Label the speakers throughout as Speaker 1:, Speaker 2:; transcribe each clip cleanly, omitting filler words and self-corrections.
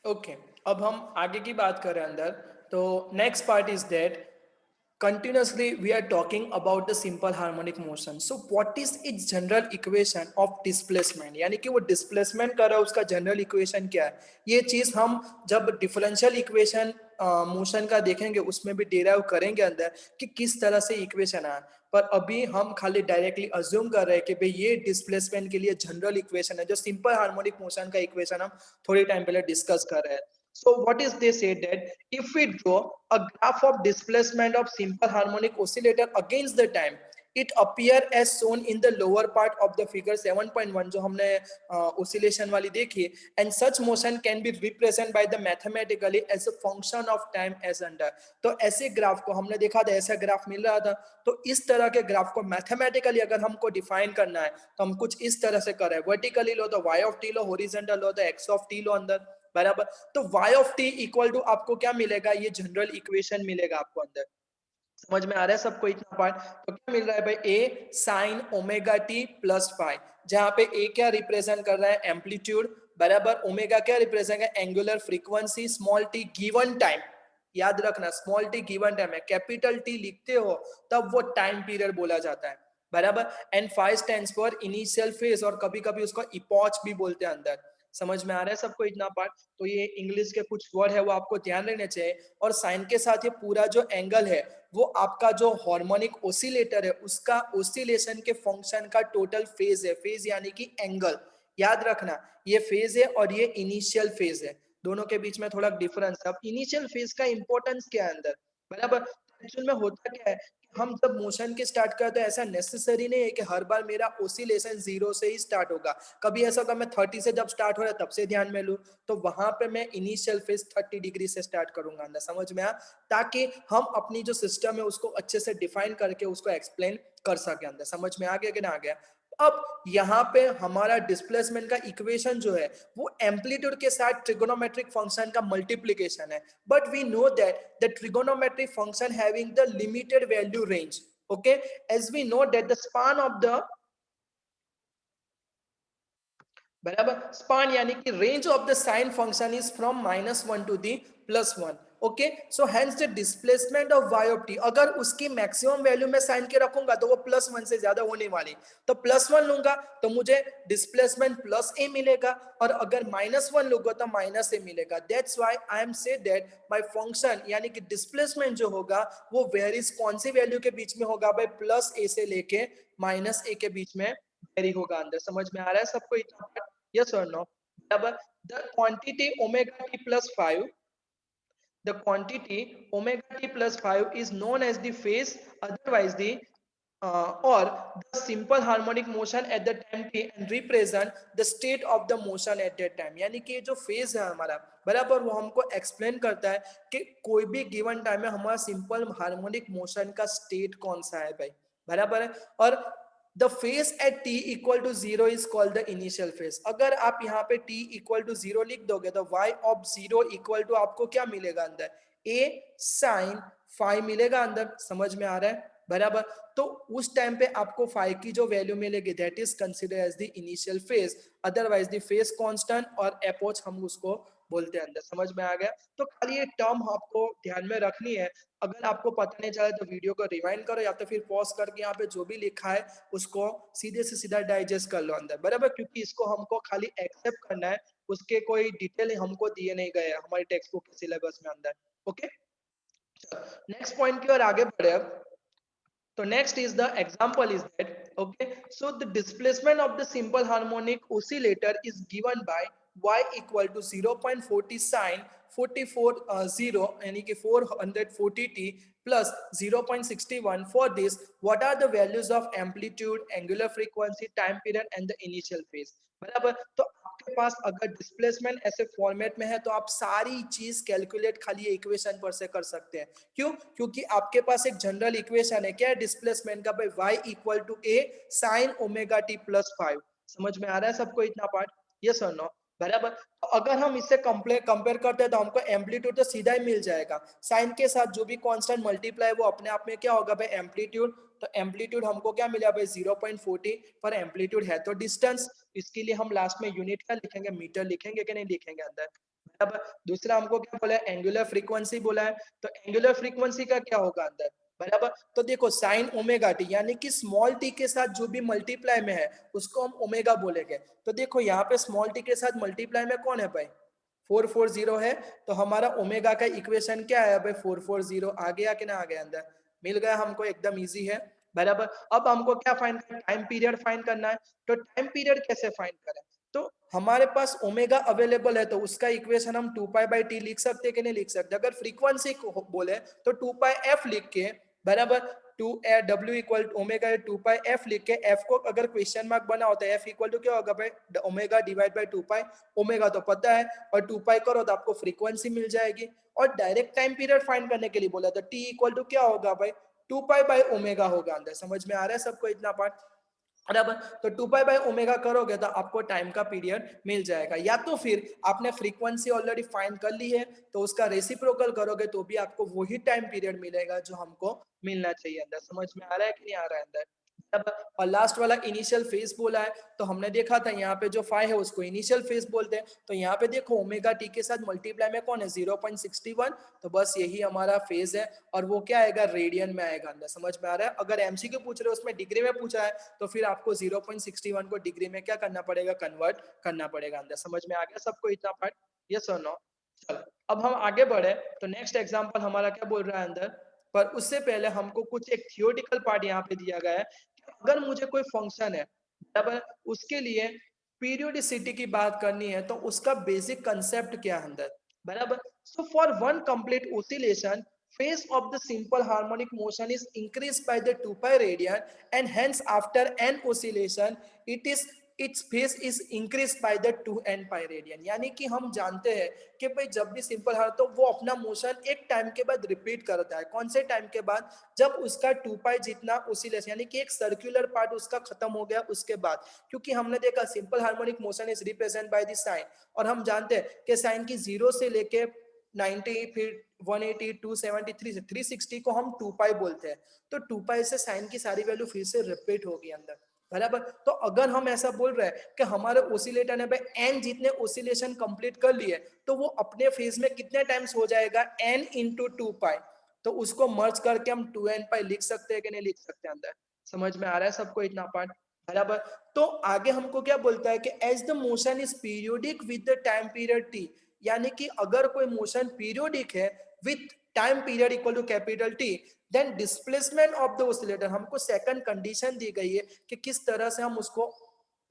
Speaker 1: Okay, अब हम आगे की बात करें अंदर, तो next part is that continuously we are talking about the simple harmonic motion. So what is its general equation of displacement, यानी कि वो डिस्प्लेसमेंट कर रहा है उसका जनरल इक्वेशन क्या है। ये चीज हम जब डिफरेंशियल इक्वेशन मोशन का देखेंगे उसमें भी डिराइव करेंगे अंदर कि किस तरह से इक्वेशन आया। पर अभी हम खाली डायरेक्टली अज्यूम कर रहे हैं कि भाई ये डिस्प्लेसमेंट के लिए जनरल इक्वेशन है, जो सिंपल हार्मोनिक मोशन का इक्वेशन हम थोड़ी टाइम पहले डिस्कस कर रहे हैं। So what is they say that if we draw a graph of displacement of simple harmonic oscillator against the time, it appear as shown in the lower part of the figure 7.1 जो हमने oscillation वाली देखी, and such motion can be represented by the mathematically as a function of time as under। तो ऐसे graph को हमने देखा था, ऐसा ग्राफ मिल रहा था, तो इस तरह के ग्राफ को मैथमेटिकली अगर हमको डिफाइन करना है तो हम कुछ इस तरह से कर रहे हैं। वर्टिकली लो तो y ऑफ t लो, हॉरिजॉन्टल लो तो x ऑफ t लो अंदर, बराबर। तो y of t equal to आपको क्या मिलेगा, ये जनरल इक्वेशन मिलेगा आपको अंदर। समझ में आ रहा है सबको इतना पार्ट? तो क्या मिल रहा है भाई, a sine omega t plus five, जहां पे a क्या रिप्रेजेंट कर रहा है, एम्पलीट्यूड, बराबर। ओमेगा क्या रिप्रेजेंट है, angular frequency, small t given time, याद रखना स्मॉल t गिवन टाइम है, कैपिटल T लिखते हो तब वो टाइम पीरियड बोला जाता है, बराबर। And five stands for initial phase, और कभी कभी उसको इपॉच भी बोलते हैं अंदर। समझ में आ रहा है सबको इतना पार्ट? तो ये इंग्लिश के कुछ वर्ड है वो आपको ध्यान रखने चाहिए। और साइन के साथ ये पूरा जो एंगल है वो आपका जो हार्मोनिक ओसिलेटर है उसका ओसिलेशन के फंक्शन का टोटल फेज है। फेज यानी कि एंगल, याद रखना ये फेज है और ये इनिशियल फेज है, दोनों के बीच में थोड़ा डिफरेंस है। अब इनिशियल फेज का इंपॉर्टेंस क्या है अंदर, बराबर। एक्चुअल में होता क्या है, हम जब मोशन के स्टार्ट करते हैं ऐसा नेसेसरी नहीं है कि हर बार मेरा ओसिलेशन जीरो से ही स्टार्ट होगा। कभी ऐसा होगा मैं 30 से जब स्टार्ट हो रहा है तब से ध्यान में लूं, तो वहां पे मैं इनिशियल फेज 30 डिग्री से स्टार्ट करूंगा अंदर। समझ में आ, ताकि हम अपनी जो सिस्टम है उसको अच्छे से डिफाइन करके उसको एक्सप्लेन कर सके अंदर। समझ में आ गया कि ना आ गया? अब यहाँ पे हमारा डिस्प्लेसमेंट का इक्वेशन जो है वो एम्पलीट्यूड के साथ ट्रिगोनोमेट्रिक फंक्शन का मल्टीप्लिकेशन है। But we know that the trigonometric function having the limited value range, okay, as we know that the span of the, बराबर, स्पान यानी कि range of the sine function is from -1 to the +1, okay. So hence the displacement of y of t, अगर उसकी maximum value में sign के रखूंगा तो वो +1 से ज्यादा होने वाली, तो +1 लूंगा तो मुझे डिस्प्लेसमेंट +a मिलेगा, और अगर -1 लूंगा तो -a मिलेगा। That's why I am say that my function यानी कि डिस्प्लेसमेंट जो होगा वो वेरीज कौन सी वैल्यू के बीच में होगा भाई, +a से लेके -a के बीच में वेरी होगा अंदर। समझ में आ रहा है सबको इतना? Yes or no? Double the quantity omega t plus 5, the quantity omega t plus 5 is known as the phase, otherwise the or the simple harmonic motion at the time t and represent the state of the motion at that time। यानी कि जो phase है हमारा, बराबर, वो हमको explain करता है कि कोई भी गिवन टाइम में हमारा सिंपल हार्मोनिक मोशन का स्टेट कौन सा है भाई, बराबर है। और the phase at t equal to 0 is called the initial phase. अगर आप यहाँ पे t इक्वल टू 0 लिख दोगे तो y ऑफ 0 इक्वल टू आपको क्या मिलेगा अंदर, a साइन फाइव मिलेगा अंदर। समझ में आ रहा है, बराबर। तो उस टाइम पे आपको फाइव की जो वैल्यू मिलेगी that is consider as the initial phase, otherwise the phase constant और एपोच हम उसको बोलते हैं अंदर। समझ में आ गया? तो खाली ये टर्म आपको ध्यान में रखनी है। अगर आपको पता नहीं चला तो वीडियो को रिवाइंड करो या तो फिर पॉज करके यहाँ पे जो भी लिखा है उसको सीधे से सीधा डाइजेस्ट कर लो अंदर, बराबर। क्योंकि इसको हमको खाली एक्सेप्ट करना है, उसके कोई डिटेल हमको दिए नहीं गए हमारी टेक्स्ट बुक के सिलेबस में अंदर, ओके। नेक्स्ट पॉइंट की ओर आगे बढ़े अब। So next is the example is that, okay, so the displacement of the simple harmonic oscillator is given by y equal to 0.40 sine 44 0 यानी कि 440t plus 0.61। for this what are the values of amplitude, angular frequency, time period and the initial phase, बराबर। तो आपके पास अगर displacement ऐसे format में है तो आप सारी चीज कैलकुलेट खाली इक्वेशन पर से कर सकते हैं। क्यों? क्योंकि आपके पास एक जनरल इक्वेशन है, क्या है डिस्प्लेसमेंट का भाई, y equal to a sine omega t plus 5। समझ में आ रहा है सबको इतना पार्ट? यस और नो, बराबर। तो अगर हम इससे कंपेयर करते हैं तो हमको एम्पलीट्यूड तो सीधा ही मिल जाएगा, साइन के साथ जो भी कांस्टेंट मल्टीप्लाई वो अपने आप में क्या होगा भाई, एम्पलीट्यूड। तो एम्पलीट्यूड हमको क्या मिला भाई 0.40, पर एम्पलीट्यूड है तो डिस्टेंस, इसके लिए हम लास्ट में यूनिट का लिखेंगे, मीटर लिखेंगे कि नहीं लिखेंगे अंदर, अब दूसरा हमको क्या बोला है, एंगुलर फ्रीक्वेंसी बोला है, तो एंगुलर फ्रीक्वेंसी का क्या होगा अंदर, बराबर। तो देखो साइन ओमेगा टी यानी कि स्मॉल टी के साथ जो भी मल्टीप्लाई में है उसको हम ओमेगा बोलेंगे। तो देखो यहाँ पे स्मॉल टी के साथ मल्टीप्लाई में कौन है भाई, 440 है, तो हमारा ओमेगा का इक्वेशन क्या है भाई, 440 आ गया कि ना आ गया अंदर, मिल गया हमको, एकदम इजी है, बराबर। अब हमको क्या फाइंड करना है, टाइम पीरियड फाइंड करना है। तो टाइम पीरियड कैसे फाइंड करें, तो हमारे पास ओमेगा अवेलेबल है तो उसका इक्वेशन हम 2 पाई बाई टी लिख सकते हैं कि नहीं लिख सकते। अगर फ्रीक्वेंसी को बोले तो 2 पाई एफ लिख के, बराबर, 2 डब्ल्यू इक्वल ओमेगा 2 पाई एफ लिख के, एफ को अगर क्वेश्चन मार्क बना होता है, एफ इक्वल टू क्या होगा भाई, omega divide by 2 pi, omega तो पता है, और 2 पाई करो तो आपको फ्रीक्वेंसी मिल जाएगी। और डायरेक्ट टाइम पीरियड फाइंड करने के लिए बोला तो टी इक्वल टू क्या होगा भाई, 2 पाई बाई ओमेगा होगा अंदर। समझ में आ रहा है सबको इतना पार्ट, बराबर। तो 2 पाई बाई ओमेगा करोगे तो आपको टाइम का पीरियड मिल जाएगा। या तो फिर आपने फ्रीक्वेंसी ऑलरेडी फाइंड कर ली है तो उसका रेसिप्रोकल करोगे तो भी आपको वही टाइम पीरियड मिलेगा जो हमको मिलना चाहिए अंदर। समझ में आ रहा है कि नहीं आ रहा है अंदर। अब और लास्ट वाला इनिशियल फेज बोला है, तो हमने देखा था यहाँ पे जो फाई है उसको इनिशियल फेज बोलते हैं। तो यहाँ पे देखो ओमेगा टी के साथ मल्टीप्लाई में कौन है, 0.61, तो बस यही हमारा फेज है, और वो क्या आएगा, रेडियन में आएगा अंदर। समझ में आ रहा है। अगर एमसीक्यू पूछ रहे हो उसमें डिग्री में पूछा है तो फिर आपको 0.61 को डिग्री में क्या करना पड़ेगा, कन्वर्ट करना पड़ेगा अंदर। समझ में आ गया सबको इतना पार्ट, यस और नो। चलो अब हम आगे बढ़े, तो नेक्स्ट एग्जांपल हमारा क्या बोल रहा है अंदर, पर उससे पहले हमको कुछ एक थियोरेटिकल पार्ट यहाँ पे दिया गया है कि अगर मुझे कोई फंक्शन है, बराबर, उसके लिए पीरियोडिसिटी की बात करनी है तो उसका बेसिक कंसेप्ट क्या है अंदर, बराबर। So for one complete oscillation, phase of the simple harmonic motion is increased by the 2 pi radian, and hence after n oscillation its phase is increased by the 2n pi radian। यानी कि हम जानते हैं कि भाई जब भी simple हार तो वो अपना मोशन एक टाइम के बाद रिपीट करता है। कौन से टाइम के बाद, जब उसका 2 पाई जितना ओसिलेशन यानी कि एक सर्कुलर पार्ट उसका खत्म हो गया उसके बाद। क्योंकि हमने देखा simple harmonic motion is represent by the sine, और हम जानते हैं कि साइन की 0 से लेके 90, फिर 180, 273 से 360 को हम 2 पाई बोलते हैं। तो 2 पाई से साइन की सारी वैल्यू फिर से रिपीट होगी अंदर, बराबर। तो अगर हम ऐसा बोल रहे हैं कि हमारे ओसिलेटर ने भाई एन जितने ओसिलेशन कंप्लीट कर लिए, तो वो अपने फेज में कितने टाइम्स हो जाएगा, एन इंटू 2 पाई। तो उसको मर्ज करके हम 2n पाई लिख सकते हैं कि नहीं लिख सकते अंदर। समझ में आ रहा है सबको इतना पार्ट, बराबर। तो आगे हमको क्या बोलता है कि as the motion is periodic with the time period T, यानी कि अगर कोई मोशन पीरियोडिक है with time period equal to capital T, then displacement of the oscillator, हमको सेकंड कंडीशन दी गई है कि किस तरह से हम उसको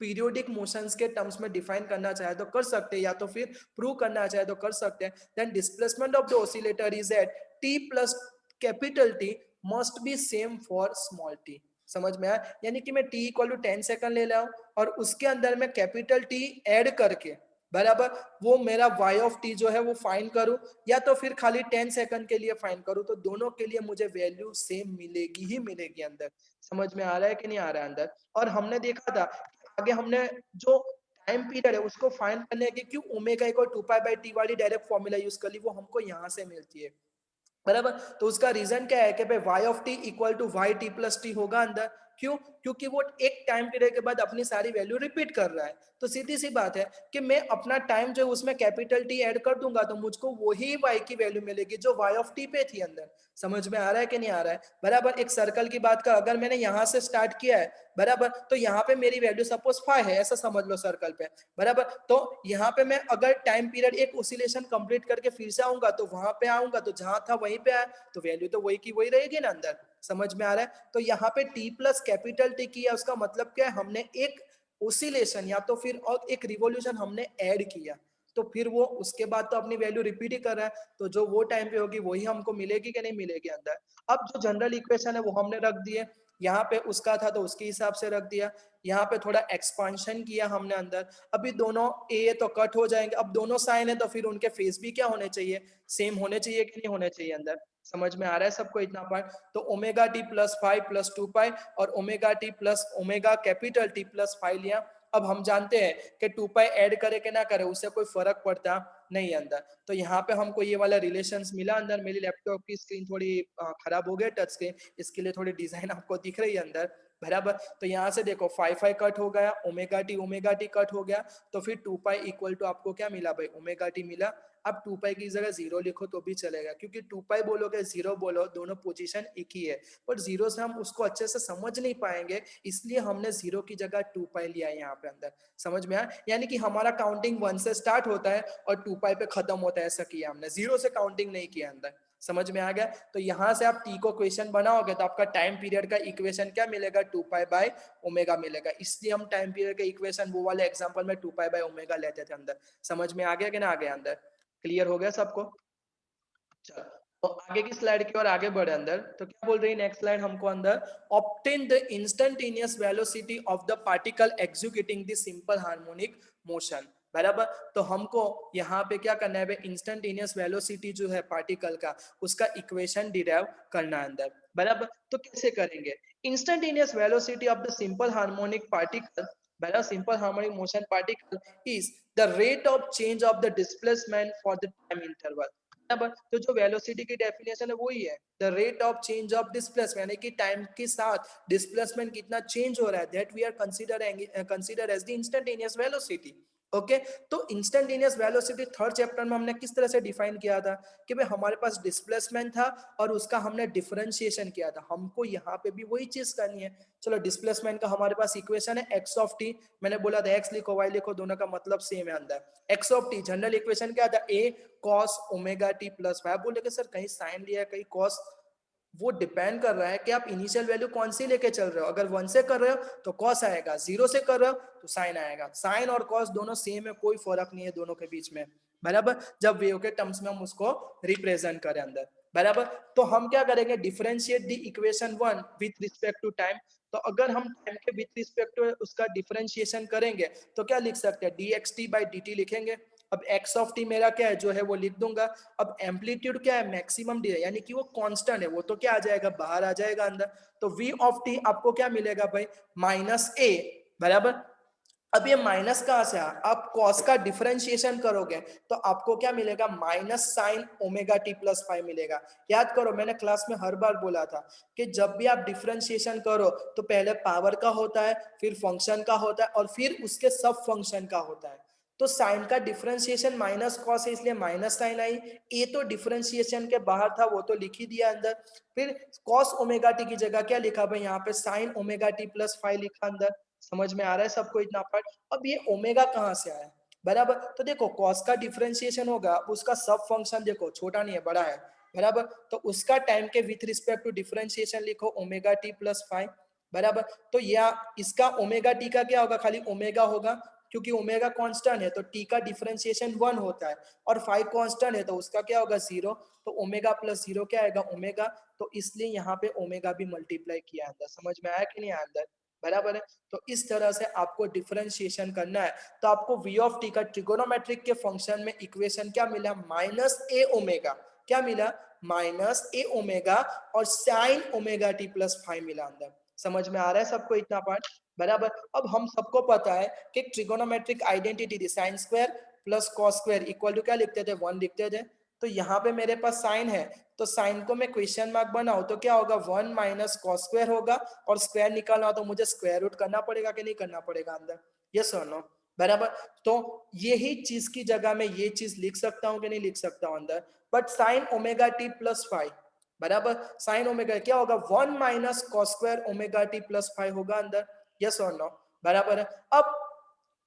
Speaker 1: पीरियोडिक मोशंस के टर्म्स में डिफाइन करना चाहे तो कर सकते हैं, या तो फिर प्रूव करना चाहे तो कर सकते हैं। Then displacement of the oscillator is at t plus capital T must be same for small t. समझ में आया, यानी कि मैं टी इक्वल टू 10 सेकंड ले रहा हूं और उसके अंदर मैं कैपिटल टी ऐड करके, बराबर, वो मेरा y ऑफ t जो है वो फाइंड करूं, या तो फिर खाली 10 सेकंड के लिए फाइंड करूं, तो दोनों के लिए मुझे वैल्यू सेम मिलेगी ही मिलेगी अंदर। समझ में आ रहा है कि नहीं आ रहा है अंदर। और हमने देखा था आगे हमने जो टाइम पीरियड है उसको फाइंड करने के क्यों omega equal 2 pi by T वाली डायरेक्ट फॉर्मूला यूज कर ली, वो हमको यहाँ से मिलती है, बराबर। तो उसका रीजन क्या है कि भाई y of t equal to y t plus T होगा अंदर। क्यों, क्योंकि वो एक टाइम पीरियड के बाद अपनी सारी वैल्यू रिपीट कर रहा है। तो सीधी सी बात है कि मैं अपना टाइम जो उसमें कैपिटल टी ऐड कर दूंगा तो मुझको वही y की वैल्यू मिलेगी जो y ऑफ t पे थी अंदर। समझ में आ रहा है कि नहीं आ रहा है, बराबर। एक सर्कल की बात कर, अगर मैंने यहाँ से स्टार्ट किया है, बराबर, तो यहाँ पे मेरी वैल्यू सपोज 5 है, ऐसा समझ लो सर्कल पे, बराबर। तो यहाँ पे मैं अगर टाइम पीरियड एक ओसिलेशन कंप्लीट करके फिर से आऊंगा तो वहां पे आऊंगा तो जहां था वहीं पे आया, तो वैल्यू तो वही की वही रहेगी ना अंदर। समझ में आ रहा है। तो यहाँ पे t प्लस कैपिटल टी किया, उसका मतलब क्या है, हमने एक ओसिलेशन या तो फिर और एक रिवॉल्यूशन हमने ऐड किया, तो फिर वो उसके बाद तो अपनी वैल्यू रिपीट ही कर रहा है, तो जो वो टाइम पे होगी वही हमको मिलेगी कि नहीं मिलेगी अंदर। अब जो जनरल इक्वेशन है वो हमने रख दिए, यहाँ पे उसका था तो उसके हिसाब से रख दिया, यहाँ पे थोड़ा एक्सपांशन किया हमने अंदर। अभी दोनों ए तो कट हो जाएंगे, अब दोनों साइन है तो फिर उनके फेस भी क्या होने चाहिए, सेम होने चाहिए कि नहीं होने चाहिए अंदर। समझ में आ रहा है सबको इतना पार्ट। तो ओमेगा टी प्लस 5 प्लस 2 पाई और omega t plus omega capital T plus 5 लिया। अब हम जानते हैं कि 2 पाई ऐड करे कि ना करे उससे कोई फर्क पड़ता नहीं अंदर। तो यहाँ पे हमको ये वाला रिलेशंस मिला अंदर। मेरी लैपटॉप की स्क्रीन थोड़ी खराब हो गई, टच स्क्रीन, इसके लिए थोड़ी डिजाइन आपको दिख रही है अंदर, बराबर। तो यहाँ से देखो फाइव फाइव कट हो गया, ओमेगा टी कट हो गया, तो फिर 2 पाई इक्वल टू आपको क्या मिला भाई, ओमेगा टी मिला। अब 2 पाई की जगह जीरो लिखो तो भी चलेगा, क्योंकि 2 पाई बोलोगे जीरो बोलो दोनों पोजीशन एक ही है, पर जीरो से हम उसको अच्छे से समझ नहीं पाएंगे, इसलिए हमने जीरो की जगह 2 पाई लिया है यहाँ पे अंदर। समझ में आया, यानी कि हमारा काउंटिंग 1 से स्टार्ट होता है और 2 पाई पे खत्म होता है, ऐसा किया हमने, जीरो से काउंटिंग नहीं किया अंदर। समझ में आ गया। तो यहां से आप टी को क्वेश्चन बनाओगे तो आपका टाइम पीरियड का इक्वेशन क्या मिलेगा, 2 पाई बाय ओमेगा मिलेगा। इसलिए हम टाइम पीरियड का इक्वेशन वो वाले एग्जांपल में 2 पाई बाय ओमेगा लेते थे अंदर। समझ में आ गया कि ना आ गया अंदर, क्लियर हो गया सबको। चलो, तो आगे की स्लाइड की ओर आगे बढ़े अंदर, तो क्या बोल रही है नेक्स्ट स्लाइड हमको अंदर, obtain the instantaneous velocity of the particle executing the simple harmonic motion. बराबर। तो हमको यहाँ पे क्या करना है, इंस्टेंटेनियस वेलोसिटी जो है पार्टिकल का, उसका इक्वेशन डिराइव करना है अंदर। बराबर। तो कैसे करेंगे, instantaneous velocity of the simple harmonic particle, बराबर, simple harmonic motion particle is the rate of change of the displacement for the time interval. बराबर। तो जो वेलोसिटी की डेफिनेशन है वही है, the rate of change of displacement, यानी कि टाइम के साथ डिस्प्लेसमेंट कितना चेंज हो रहा है, that we are consider as the instantaneous velocity. Okay. तो इंस्टेंटेनियस वेलोसिटी थर्ड चैप्टर में हमने किस तरह से डिफाइन किया था, कि भाई हमारे पास डिस्प्लेसमेंट था और उसका हमने डिफरेंशिएशन किया था, हमको यहाँ पे भी वही चीज करनी है। चलो, डिस्प्लेसमेंट का हमारे पास इक्वेशन है एक्स ऑफ टी, मैंने बोला था एक्स लिखो वाई लिखो दोनों का मतलब सेम है अंदर। X of t general equation क्या था, a cos omega t plus y. बोले कि सर कहीं साइन लिया कहीं कॉस, वो डिपेंड कर रहा है कि आप इनिशियल वैल्यू कौन सी लेके चल रहे हो। अगर 1 से कर रहे हो तो कॉस आएगा, 0 से कर रहे हो तो साइन आएगा। साइन और कॉस दोनों सेम है, कोई फर्क नहीं है दोनों के बीच में। बराबर। जब वेव के टर्म्स में हम उसको रिप्रेजेंट करें अंदर। बराबर। तो हम क्या करेंगे, differentiate the equation 1 with respect to time. तो अगर हम टाइम के विथ रिस्पेक्ट टू उसका डिफरेंशिएशन करेंगे तो क्या लिख सकते हैं, d x t by d t लिखेंगे। अब एक्स ऑफ टी मेरा क्या है जो है वो लिख दूंगा। अब एम्पलीट्यूड क्या है, मैक्सिमम डी है, यानी कि वो कांस्टेंट है, वो तो क्या आ जाएगा, बाहर आ जाएगा अंदर। तो वी ऑफ टी आपको क्या मिलेगा भाई, माइनस ए। बराबर। अब ये माइनस कहां से आया, आप कॉस का डिफरेंशिएशन करोगे तो आपको क्या मिलेगा, minus sine omega t plus five मिलेगा। याद करो मैंने क्लास में हर बार बोला था कि जब भी आप डिफरेंशिएशन करो तो पहले पावर का होता है, फिर फंक्शन का होता है और फिर उसके सब फंक्शन का होता है। तो साइन का डिफरेंशिएशन माइनस कॉस है इसलिए माइनस साइन आई। ए तो डिफरेंशिएशन के बाहर था वो तो लिख ही दिया अंदर। फिर कॉस ओमेगा टी की जगह क्या लिखा भाई, यहाँ पे sine omega t plus five लिखा अंदर। समझ में आ रहा है सबको इतना पार्ट। अब ये ओमेगा कहाँ से आया, बराबर। तो देखो कॉस का डिफरेंशिएशन होगा, उसका सब फंक्शन देखो छोटा नहीं है बड़ा है। बराबर। तो उसका टाइम के विथ रिस्पेक्ट टू डिफरेंशिएशन लिखो ओमेगा टी प्लस फाइव। बराबर। तो या इसका ओमेगा टी का क्या होगा, खाली ओमेगा होगा, क्योंकि ओमेगा कांस्टेंट है तो टी का डिफरेंशिएशन 1 होता है और 5 कांस्टेंट है तो उसका क्या होगा 0। तो ओमेगा प्लस 0 क्या आएगा, ओमेगा। तो इसलिए यहाँ पे ओमेगा भी मल्टीप्लाई किया अंदर। समझ में आया कि नहीं आया अंदर, बराबर है। तो इस तरह से आपको डिफरेंशिएशन करना है। तो आपको वी ऑफ टी का ट्रिगोनोमेट्रिक के फंक्शन में इक्वेशन क्या मिला, माइनस ए ओमेगा। क्या मिला, माइनस ए ओमेगा और sine omega t plus five मिला अंदर। समझ में आ रहा है सबको इतना पार्ट, बराबर। अब हम सबको पता है कि ट्रिगोनोमेट्रिक आइडेंटिटी थी sine square plus cos square equal to क्या लिखते थे, 1 लिखते थे। तो यहाँ पे मेरे पास साइन है तो साइन को मैं क्वेश्चन मार्क बनाऊं तो क्या होगा, 1 माइनस कॉस स्क्वायर होगा और स्क्वायर निकालना हो तो मुझे स्क्वायर रूट करना पड़ेगा कि नहीं करना पड़ेगा अंदर, यस और नो, बराबर। तो यही चीज की जगह में ये चीज लिख सकता हूँ कि नहीं लिख सकता हूँ अंदर। But sine omega t plus five, बराबर, साइन ओमेगा क्या होगा, 1 minus cos square omega t plus five होगा अंदर, यस और नो, बराबर है। अब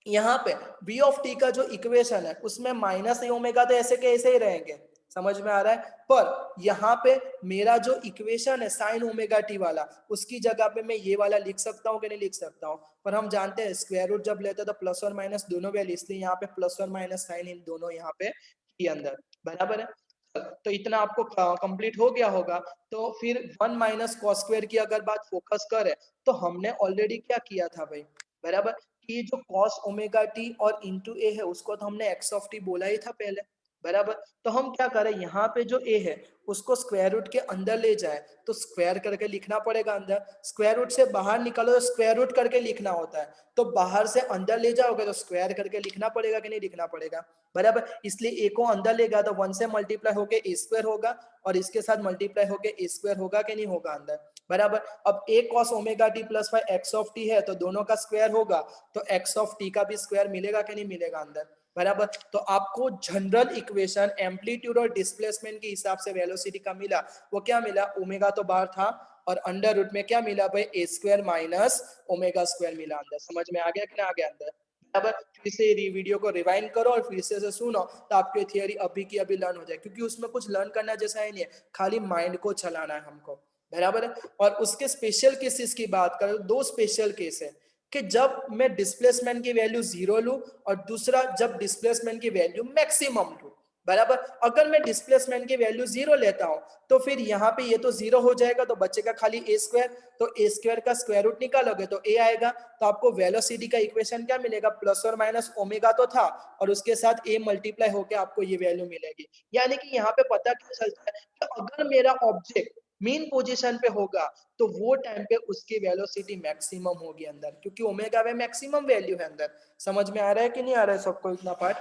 Speaker 1: यहाँ पे v ऑफ टी का जो इक्वेशन है उसमें माइनस ए ओमेगा तो ऐसे के ऐसे ही रहेंगे। समझ में आ रहा है। पर यहाँ पे मेरा जो इक्वेशन है साइन ओमेगा टी वाला, उसकी जगह पे मैं ये वाला लिख सकता हूँ कि नहीं लिख सकता हूँ। पर हम जानते हैं स्क्वायर रूट जब लेते हैं तो प्लस और माइनस दोनों वैल्यू, इसलिए यहाँ पे प्लस और माइनस साइन इन दोनों यहाँ पे की अंदर, बराबर है। तो इतना आपको कंप्लीट हो गया होगा। तो फिर 1 माइनस कॉस स्क्वायर की अगर बात फोकस करें तो हमने ऑलरेडी क्या किया था भाई, बराबर, कि जो cos ओमेगा टी और इंटू ए है उसको तो हमने एक्स ऑफ टी बोला ही था पहले, बराबर। तो हम क्या करें, यहाँ पे जो a है उसको स्क्वायर रूट के अंदर ले जाए तो स्क्वायर करके लिखना पड़ेगा अंदर, स्क्वायर रूट से बाहर निकालो तो स्क्वायर रूट करके लिखना होता है, तो बाहर से अंदर ले जाओगे तो स्क्वायर करके लिखना पड़ेगा कि नहीं लिखना पड़ेगा, बराबर। इसलिए a को अंदर ले गया तो 1 से मल्टीप्लाई होके a स्क्वायर होगा और इसके साथ मल्टीप्लाई होके a स्क्वायर होगा कि नहीं होगा अंदर, बराबर। अब a cos omega t plus five x of T है तो दोनों का स्क्वायर होगा तो एक्स ऑफ टी का भी स्क्वायर मिलेगा कि नहीं मिलेगा अंदर, बराबर। तो आपको जनरल इक्वेशन एम्पलीट्यूड और डिस्प्लेसमेंट के हिसाब से वेलोसिटी का मिला, वो क्या मिला, ओमेगा तो बाहर था और अंडर रूट में क्या मिला भाई, ए स्क्वायर माइनस ओमेगा स्क्वायर मिला अंदर, समझ में आ गया कि ना आ गया अंदर, बराबर। फिर से वीडियो को रिवाइंड करो और फिर से सुनो तो आपकी थियरी अभी की अभी लर्न हो जाए, क्योंकि उसमें कुछ लर्न करना जैसा है नहीं है, खाली माइंड को चलाना है हमको, बराबर है। और उसके स्पेशल केसेस की बात करें, दो स्पेशल केस है कि जब मैं डिस्प्लेसमेंट की वैल्यू जीरो लूं और दूसरा जब डिस्प्लेसमेंट की वैल्यू मैक्सिमम लूं, बराबर। अगर मैं डिस्प्लेसमेंट की वैल्यू जीरो लेता हूं तो फिर यहाँ पे ये तो जीरो हो जाएगा तो बचेगा खाली ए स्क्वायर, तो ए स्क्वायर का स्क्वायर रूट निकालोगे तो ए आएगा, तो आपको वेलोसिटी का इक्वेशन क्या मिलेगा, प्लस और माइनस ओमेगा तो था और उसके साथ ए मल्टीप्लाई होकर आपको ये वैल्यू मिलेगी। यानी कि यहाँ पे पता क्या चलता है कि अगर मेरा ऑब्जेक्ट मेन पोजीशन पे होगा तो वो टाइम पे उसकी वेलोसिटी मैक्सिमम होगी अंदर, क्योंकि ओमेगा में मैक्सिमम वैल्यू है अंदर, समझ में आ रहा है कि नहीं आ रहा है सबको इतना पार्ट,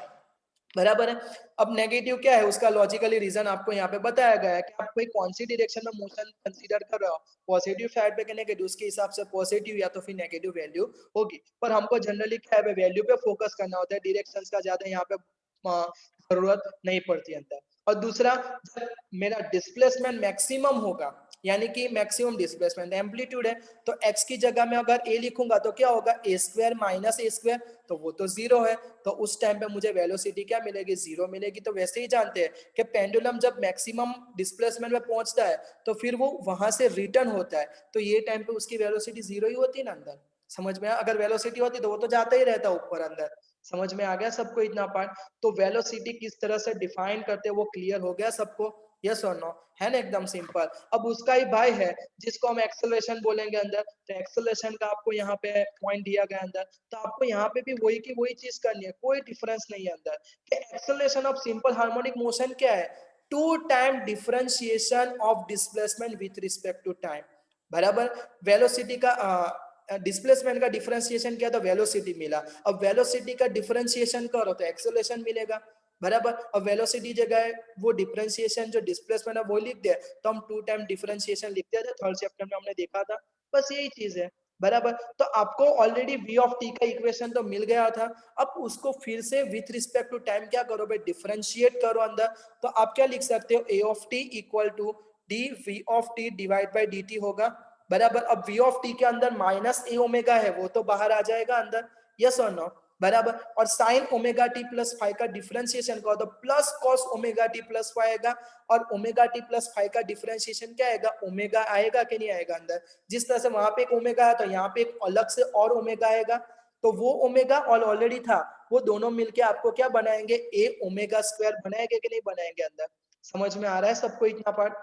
Speaker 1: बराबर है। अब नेगेटिव क्या है, उसका लॉजिकली रीजन आपको यहाँ पे बताया गया है कि आप कोई कौन सी डायरेक्शन में मोशन कंसीडर कर रहे हो, पॉजिटिव साइड पे कि नेगेटिव, उसके हिसाब से पॉजिटिव या तो फिर नेगेटिव वैल्यू होगी, पर हमको जनरली क्या है वैल्यू पे फोकस करना होता है, डायरेक्शंस का ज्यादा यहाँ पे जरूरत नहीं पड़ती अंदर। और दूसरा, जब मेरा डिस्प्लेसमेंट मैक्सिमम होगा यानी कि मैक्सिमम डिस्प्लेसमेंट एम्पलीट्यूड है तो x की जगह में अगर a लिखूंगा तो क्या होगा, ए स्क्वायर माइनस ए स्क्वायर, तो वो तो जीरो है, तो उस टाइम पे मुझे वेलोसिटी क्या मिलेगी, जीरो मिलेगी। तो वैसे ही जानते हैं कि पेंडुलम जब मैक्सिमम डिस्प्लेसमेंट में पहुंचता है तो फिर वो वहां से रिटर्न होता है, तो ये टाइम पे उसकी वेलोसिटी जीरो ही होती है ना अंदर, समझ में अगर वेलोसिटी होती तो वो तो जाता ही रहता ऊपर अंदर, समझ में आ गया सबको इतना पार्ट। तो वेलोसिटी किस तरह से डिफाइन करते हैं वो क्लियर हो गया सबको, यस और नो, है ना एकदम सिंपल। अब उसका ही भाई है जिसको हम एक्सेलरेशन बोलेंगे अंदर, तो एक्सेलरेशन का आपको यहाँ पे पॉइंट दिया गया अंदर, तो आपको यहाँ पे भी वही की वही चीज करनी है, कोई डिफरेंस नहीं है अंदर कि acceleration of simple harmonic motion क्या है, two time differentiation of displacement with respect to time, बराबर। वेलोसिटी का डिस्प्लेसमेंट का डिफरेंशिएशन किया तो वेलोसिटी मिला, अब वेलोसिटी का डिफरेंशिएशन करो तो एक्सेलरेशन मिलेगा, बराबर। अब वेलोसिटी जगह वो डिफरेंशिएशन जो डिस्प्लेसमेंट है वो लिख दे तो हम टू टाइम डिफरेंशिएशन लिखते थे, थर्ड चैप्टर में हमने देखा था, बस यही चीज है, बराबर। तो आपको ऑलरेडी v ऑफ t का इक्वेशन तो मिल गया था, अब उसको फिर से विथ रिस्पेक्ट टू टाइम क्या करो भाई, डिफरेंशिएट करो अंदर, तो आप क्या लिख सकते हो, a of t equal to d v of t divide by d t होगा, बराबर। अब v ऑफ t के अंदर माइनस ए ओमेगा है वो तो बाहर आ जाएगा अंदर, यस और नो, बराबर। और sine omega t plus five का डिफरेंशिएशन करो तो plus cos omega t plus five आएगा, और ओमेगा टी प्लस फाइव का डिफरेंशिएशन क्या आएगा, ओमेगा आएगा कि नहीं आएगा अंदर, जिस तरह से वहां पे एक ओमेगा है तो यहाँ पे एक अलग से और ओमेगा आएगा, तो वो ओमेगा और ऑलरेडी था वो दोनों मिलके आपको क्या बनाएंगे, ए ओमेगा स्क्वायर बनाएंगे कि नहीं बनाएंगे अंदर, समझ में आ रहा है सबको इतना पार्ट,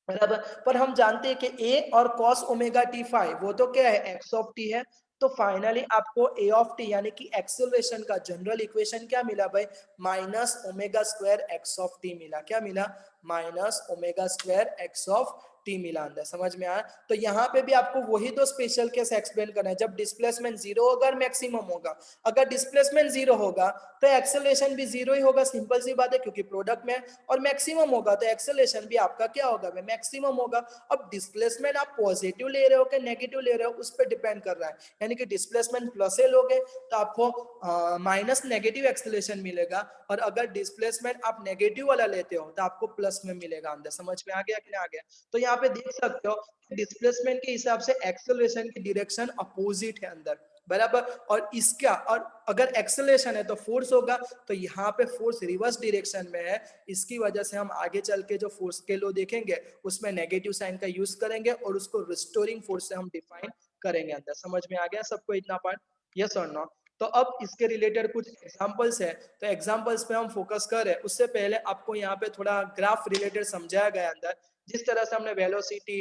Speaker 1: बराबर। पर हम जानते हैं कि a और cos ओमेगा टी फाइव वो तो क्या है, x ऑफ t है, तो फाइनली आपको a ऑफ t यानी कि एक्सेलरेशन का जनरल इक्वेशन क्या मिला भाई, minus omega square x of t मिला, क्या मिला, minus omega square x of t मिला अंदर, समझ में आया। तो यहाँ पे भी आपको वही दो स्पेशल केस एक्सप्लेन करना है, जब डिस्प्लेसमेंट जीरो होगा और मैक्सिमम होगा, अगर डिस्प्लेसमेंट जीरो होगा तो एक्सेलरेशन भी जीरो ही होगा, सिंपल सी बात है, क्योंकि प्रोडक्ट में, और मैक्सिमम होगा तो एक्सेलरेशन भी आपका क्या होगा, मैक्सिमम होगा। अब डिस्प्लेसमेंट आप पॉजिटिव ले रहे हो कि नेगेटिव ले रहे हो उस पर डिपेंड कर रहा है, यानी कि डिस्प्लेसमेंट प्लस ए लोगे तो आपको माइनस नेगेटिव एक्सेलरेशन मिलेगा, और अगर डिस्प्लेसमेंट आप नेगेटिव वाला लेते हो तो आपको प्लस में मिलेगा अंदर, समझ में आ गया कि नहीं आ गया। तो यहाँ पे देख सकते हो डिस्प्लेसमेंट के हिसाब से एक्सेलरेशन की डायरेक्शन अपोजिट है अंदर, बराबर। और इसका, और अगर एक्सेलरेशन है तो फोर्स होगा, तो यहाँ पे फोर्स रिवर्स डायरेक्शन में है, इसकी वजह से हम आगे चल के जो फोर्स के लो देखेंगे उसमें नेगेटिव साइन का यूज करेंगे और उसको रिस्टोरिंग फोर्स से हम डिफाइन करेंगे अंदर, समझ में आ गया सबको इतना पार्ट, यस और नो। तो अब इसके रिलेटेड कुछ एग्जांपल्स है, तो एग्जांपल्स पे हम फोकस करें उससे पहले आपको यहाँ पे थोड़ा ग्राफ रिलेटेड समझाया गया अंदर, जिस तरह से हमने velocity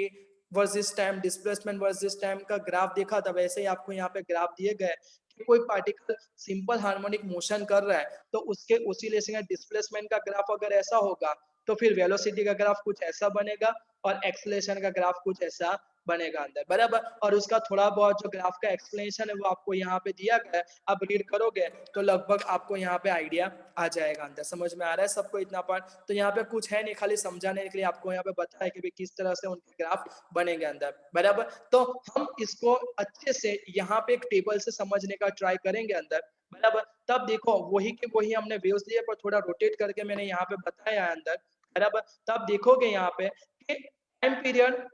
Speaker 1: versus time, displacement versus time का ग्राफ देखा था, वैसे ही आपको यहाँ पे ग्राफ दिए गए कि कोई पार्टिकल सिंपल हार्मोनिक मोशन कर रहा है तो उसके ओसिलेशन या डिस्प्लेसमेंट का ग्राफ अगर ऐसा होगा तो फिर वेलोसिटी का ग्राफ कुछ ऐसा बनेगा और एक्सेलरेशन का ग्राफ कुछ ऐसा बनेगा अंदर, बराबर। और उसका थोड़ा बहुत जो ग्राफ का एक्सप्लेनेशन है वो आपको यहाँ पे दिया गया है, आप रीड करोगे तो लगभग आपको यहाँ पे आइडिया आ जाएगा अंदर। समझ में आ रहा है सबको इतना पार्ट? तो यहाँ पे कुछ है नहीं, खाली समझाने के लिए आपको यहाँ पे बताया कि किस तरह से उनके ग्राफ बनेंगे अंदर, बराबर। तो हम इसको अच्छे से यहाँ पे एक टेबल से समझने का ट्राई करेंगे अंदर, बराबर। तब देखो वही के वही हमने वेव्स लिए पर थोड़ा रोटेट करके मैंने यहाँ पे बताया है अंदर, बराबर। तब देखोगे यहाँ पे कि टाइम पीरियड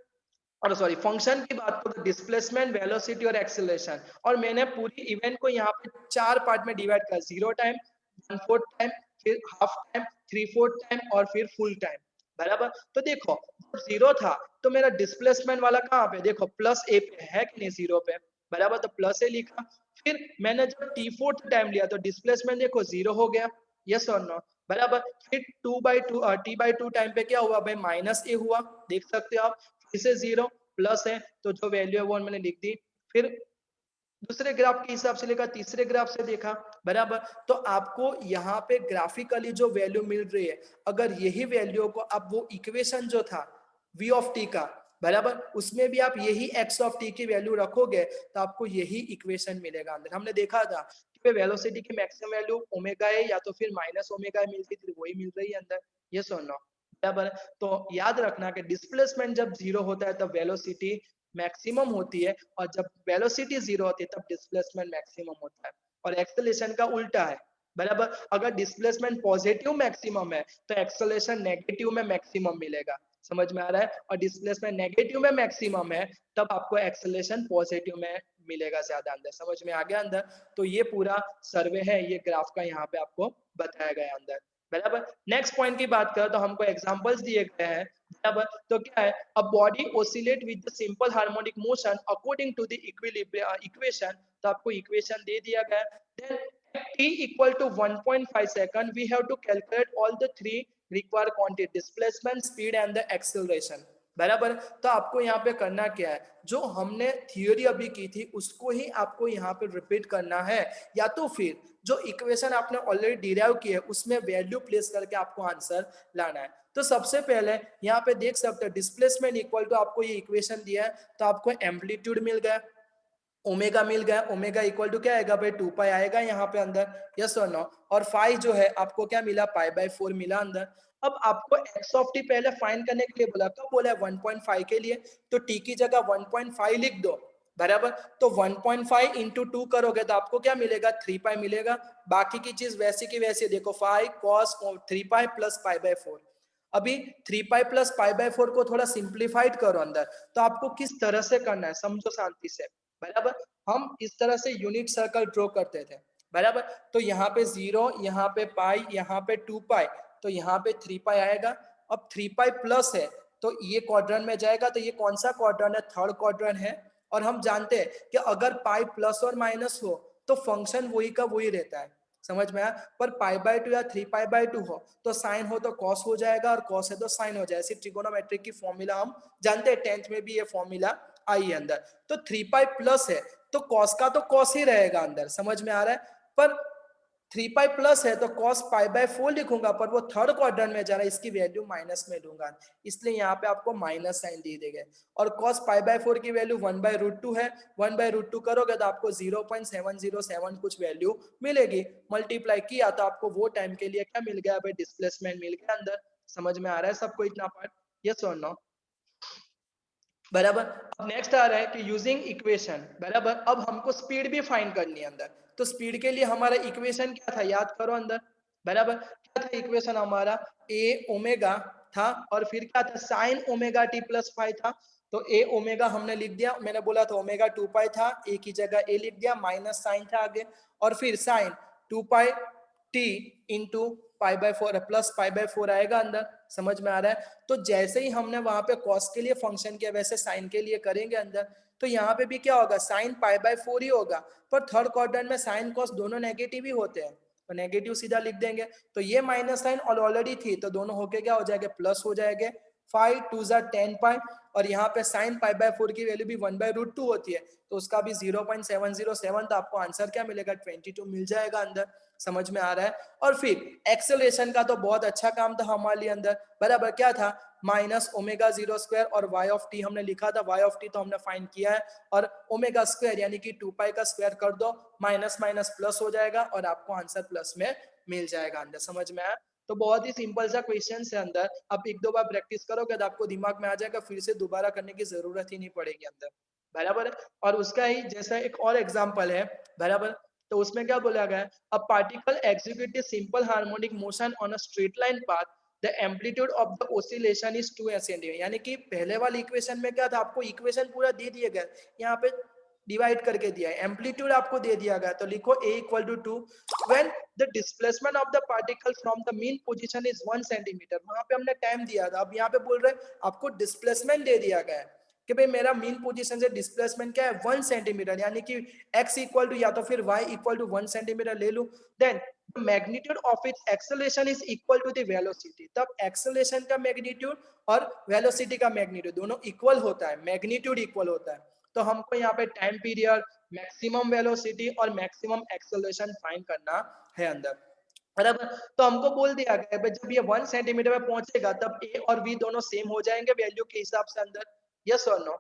Speaker 1: और सॉरी फंक्शन की बात करो, डिस्प्लेसमेंट, वेलोसिटी और एक्सेलरेशन, और मैंने पूरी इवेंट को यहाँ पे 4 पार्ट में डिवाइड कर, 0 टाइम, 1/4 टाइम, फिर हाफ टाइम, 3/4 टाइम और फिर फुल टाइम, बराबर। तो देखो जब 0 था तो मेरा डिस्प्लेसमेंट वाला कहाँ पे, देखो प्लस ए पे है कि नहीं 0 पे, बराबर। तो प्लस ए लिखा। फिर मैंने जब T4 टाइम लिया तो डिस्प्लेसमेंट देखो 0 हो गया, यस और नो, बराबर। फिर 2/2 T/2 टाइम पे क्या हुआ भाई, माइनस ए हुआ, देख सकते हो आप। फिर से 0 प्लस है तो जो वैल्यू है वो मैंने लिख दी। फिर दूसरे ग्राफ के हिसाब से लिखा, तीसरे ग्राफ से देखा, बराबर। तो आपको यहाँ पे ग्राफिकली जो वैल्यू मिल रही है, अगर यही वैल्यू को आप वो इक्वेशन जो था v ऑफ टी का, बराबर, उसमें भी आप यही x ऑफ टी की वैल्यू रखोगे तो आपको यही इक्वेशन मिलेगा अंदर। हमने देखा था कि वेलोसिटी की मैक्सिमम वैल्यू ओमेगा है या तो फिर माइनस ओमेगा मिलती थी, वही मिल रही है अंदर, ये सुनो, बराबर। तो याद रखना कि डिस्प्लेसमेंट जब 0 होता है तब वेलोसिटी मैक्सिमम होती है, और जब वेलोसिटी 0 होती है तब डिस्प्लेसमेंट मैक्सिमम होता है। और एक्सेलरेशन का उल्टा है, बराबर। अगर डिस्प्लेसमेंट पॉजिटिव मैक्सिमम है तो एक्सेलरेशन नेगेटिव में मैक्सिमम मिलेगा, समझ में आ रहा है। और डिस्प्लेसमेंट नेगेटिव में मैक्सिमम है तब आपको एक्सेलरेशन पॉजिटिव में मिलेगा ज्यादा अंदर, समझ में आ गया अंदर। तो ये पूरा सर्वे है, ये ग्राफ का यहाँ पे आपको बताया गया अंदर, बराबर। नेक्स्ट पॉइंट की बात करें तो हमको एग्जांपल्स दिए गए हैं, बराबर। तो क्या है, a body oscillate with the simple harmonic motion according to the equation, तो आपको इक्वेशन दे दिया गया है। Then t equal to 1.5 second we have to calculate all the three required quantity, displacement, speed and the acceleration, बराबर। तो आपको यहाँ पे करना क्या है, जो हमने थियोरी अभी की थी उसको ही आपको यहाँ पे रिपीट करना है, या तो फिर जो इक्वेशन आपने ऑलरेडी डिराइव की है उसमें वैल्यू प्लेस करके आपको आंसर लाना है। तो सबसे पहले यहाँ पे देख सकते हैं डिस्प्लेसमेंट इक्वल टू, आपको ये इक्वेशन दिया है तो आपको एम्पलीट्यूड मिल गया, ओमेगा मिल गया, ओमेगा इक्वल टू क्या आएगा भाई 2 पाई आएगा यहाँ पे अंदर, यस और नो। और फाई जो है आपको क्या मिला, पाई/4 मिला अंदर। अब आपको एक्स ऑफ टी पहले फाइंड करने के लिए बोला, कब बोला है 1.5 के लिए, तो टी की जगह 1.5 लिख दो, बराबर। तो 1.5 इंटू 2 करोगे तो आपको क्या मिलेगा, 3 पाई मिलेगा। बाकी की चीज वैसी की वैसी, देखो फाई कॉस 3 पाई प्लस पाई/4। अभी 3 पाई प्लस पाई/4 को थोड़ा सिंप्लीफाइड करो अंदर, तो आपको किस तरह से करना है समझो शांति से, बराबर। हम इस तरह से यूनिट सर्कल ड्रॉ करते थे, बराबर। तो यहाँ पे 0, यहाँ पे पाई, यहाँ पे 2 पाई, तो यहाँ पे 3 पाई आएगा। अब 3 पाई प्लस है तो ये क्वाड्रेंट में जाएगा, तो ये कौन सा क्वाड्रेंट है, थर्ड क्वाड्रेंट है। और हम जानते हैं कि अगर पाई प्लस और माइनस हो तो फंक्शन वही का वही रहता है, समझ में आया। पर पाई/2 या 3 पाई/2 हो तो साइन हो तो कॉस हो जाएगा, और कॉस है तो साइन हो जाएगा। ऐसी ट्रिगोनोमेट्रिक की फॉर्मूला हम जानते हैं, 10th में भी ये फॉर्मूला आई है अंदर। तो 3 पाई प्लस है तो कॉस का तो कॉस ही रहेगा अंदर, समझ में आ रहा है। पर 3 पाई प्लस है तो कॉस पाई/4 लिखूंगा, पर वो थर्ड क्वाड्रेंट में जा रहा है, इसकी वैल्यू माइनस में लूंगा, इसलिए यहाँ पे आपको माइनस साइन दे देंगे। और कॉस पाई/4 की वैल्यू 1/√2 है, 1/√2 करोगे तो आपको 0.707 कुछ वैल्यू मिलेगी। मल्टीप्लाई किया तो आपको वो टाइम के लिए क्या मिल गया भाई, डिस्प्लेसमेंट मिल गया अंदर। समझ में आ रहा है सबको इतना पार्ट, यस और नो, बराबर। अब नेक्स्ट आ रहा है कि यूजिंग इक्वेशन, बराबर। अब हमको स्पीड भी फाइंड करनी है अंदर, तो स्पीड के लिए हमारा इक्वेशन क्या था, याद करो अंदर, बराबर। क्या था इक्वेशन हमारा, ए ओमेगा था और फिर क्या था, sine omega t plus five था। तो ए ओमेगा हमने लिख दिया, मैंने बोला था ओमेगा 2 पाई था, ए की जगह ए लिख दिया, माइनस साइन था आगे, और फिर sign 2 pi T into पाई/4 plus पाई/4 आएगा अंदर, समझ में आ रहा है। तो जैसे ही हमने वहां पे कॉस के लिए फंक्शन किया वैसे साइन के लिए करेंगे अंदर। तो यहाँ पे भी क्या होगा, साइन पाई/4 ही होगा, पर थर्ड क्वाड्रेंट में साइन कॉस दोनों नेगेटिव ही होते हैं, तो नेगेटिव सीधा लिख देंगे। तो ये माइनस साइन ऑलरेडी थी तो दोनों होके क्या हो जाएंगे, प्लस हो जाएंगे। 5 2 10 पाई, और यहाँ पे साइन पाई बाय 4 की वैल्यू भी 1/√2 होती है, तो उसका भी 0.707, तो आपको आंसर क्या मिलेगा 22 मिल जाएगा अंदर। समझ में आ रहा है। और फिर एक्सेलरेशन का तो बहुत अच्छा काम था हमारे लिए अंदर, बराबर क्या था -ओमेगा 0 स्क्वायर और y ऑफ टी हमने लिखा था, y ऑफ टी तो हमने फाइंड किया है, और ओमेगा स्क्वायर यानी कि 2 पाई का स्क्वायर कर दो, माइनस माइनस प्लस हो जाएगा और आपको आंसर प्लस में मिल जाएगा अंदर। समझ में आया। तो बहुत ही सिंपल सा क्वेश्चन है अंदर, आप एक दो बार प्रैक्टिस करोगे तो आपको दिमाग में आ जाएगा, फिर से दोबारा करने की जरूरत ही नहीं पड़ेगी अंदर, बराबर है। और उसका ही जैसा एक और एग्जांपल है, बराबर, तो उसमें क्या बोला गया है, a particle execute simple harmonic motion on a straight line path, the amplitude of the oscillation is 2 centimetre. यानी कि पहले वाली इक्वेशन में क्या था, आपको इक्वेशन पूरा दे दिया गया, यहाँ पे डिवाइड करके दिया है, एम्पलीट्यूड आपको दे दिया गया, तो लिखो a equal to 2 when the displacement of the particle from the mean position is 1 centimetre. वहां पे हमने टाइम दिया था, अब यहाँ पे बोल रहे हैं आपको डिस्प्लेसमेंट दे दिया गया है कि भाई मेरा मीन पोजीशन से डिस्प्लेसमेंट क्या है 1 सेंटीमीटर, यानी कि x इक्वल टू या तो फिर y इक्वल टू 1 सेंटीमीटर ले लूं, then magnitude of its acceleration is equal to the velocity. तब एक्सेलरेशन का मैग्नीट्यूड और वेलोसिटी का मैग्नीट्यूड दोनों इक्वल होता है, मैग्नीट्यूड इक्वल होता है, तो हमको यहाँ पे टाइम पीरियड, मैक्सिमम वेलोसिटी और मैक्सिमम एक्सेलरेशन फाइंड करना है अंदर, बराबर। तो हमको बोल दिया गया है जब ये 1 सेंटीमीटर में पहुंचेगा तब ए और बी दोनों सेम हो जाएंगे वैल्यू के हिसाब से अंदर, यस और नो,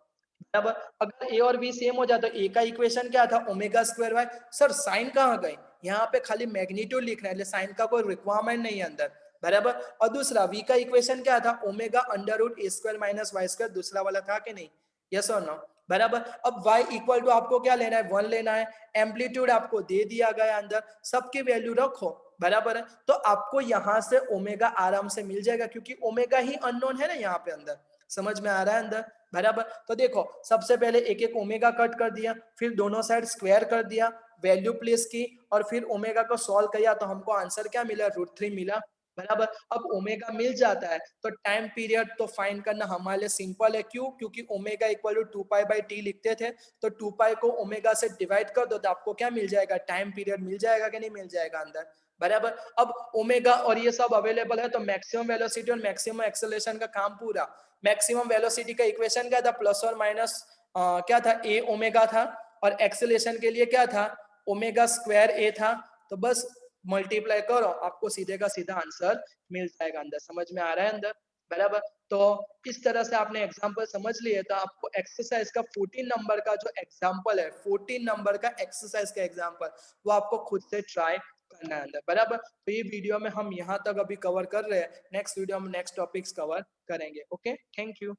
Speaker 1: बराबर। अगर ए और बी सेम हो जाए तो ए का इक्वेशन क्या था omega square y, sir sine कहाँ गए, यहाँ पे खाली मैग्नीट्यूड लिखना है, साइन का कोई रिक्वायरमेंट नहीं है अंदर, बराबर। और दूसरा वी का इक्वेशन क्या था ओमेगा अंडर रूट ए स्क्वायर माइनस वाई स्क्वायर, दूसरा वाला था कि नहीं, यस और नो, बराबर। अब y इक्वल टू आपको क्या लेना है 1 लेना है, एम्पलीट्यूड आपको दे दिया गया अंदर, सबकी वैल्यू रखो, बराबर है। तो आपको यहां से ओमेगा आराम से मिल जाएगा क्योंकि ओमेगा ही अननोन है ना यहाँ पे अंदर, समझ में आ रहा है अंदर, बराबर। तो देखो सबसे पहले एक एक ओमेगा कट कर दिया, फिर दोनों साइड स्क्वायर कर दिया, वैल्यू प्लेस की और फिर ओमेगा को सॉल्व किया तो हमको आंसर क्या मिला √3 मिला, बराबर। अब ओमेगा मिल जाता है तो टाइम पीरियड तो फाइंड करना हमारे लिए सिंपल है, क्यों, क्योंकि ओमेगा इक्वल टू 2 पाई/t लिखते थे, तो 2 पाई को ओमेगा से डिवाइड कर दो तो आपको क्या मिल जाएगा टाइम पीरियड मिल जाएगा कि नहीं मिल जाएगा अंदर, बराबर। अब ओमेगा और ये सब अवेलेबल है तो मैक्सिमम वेलोसिटी और मैक्सिमम एक्सेलरेशन का काम पूरा, मैक्सिमम वेलोसिटी का इक्वेशन क्या था प्लस और माइनस क्या था ए ओमेगा था, और एक्सेलरेशन के लिए क्या था ओमेगा स्क्वायर ए था, तो बस मल्टीप्लाई करो आपको सीधे का सीधा आंसर मिल जाएगा अंदर, समझ में आ रहा है अंदर, बराबर। तो इस तरह से आपने एग्जांपल समझ लिए तो आपको एक्सरसाइज का 14 नंबर का जो एग्जांपल है 14 नंबर का एक्सरसाइज का एग्जांपल वो आपको खुद से ट्राई करना है अंदर, बराबर। तो ये वीडियो में हम यहाँ तक अभी कवर कर रहे हैं, नेक्स्ट वीडियो में नेक्स्ट टॉपिक्स कवर करेंगे। Okay, thank you.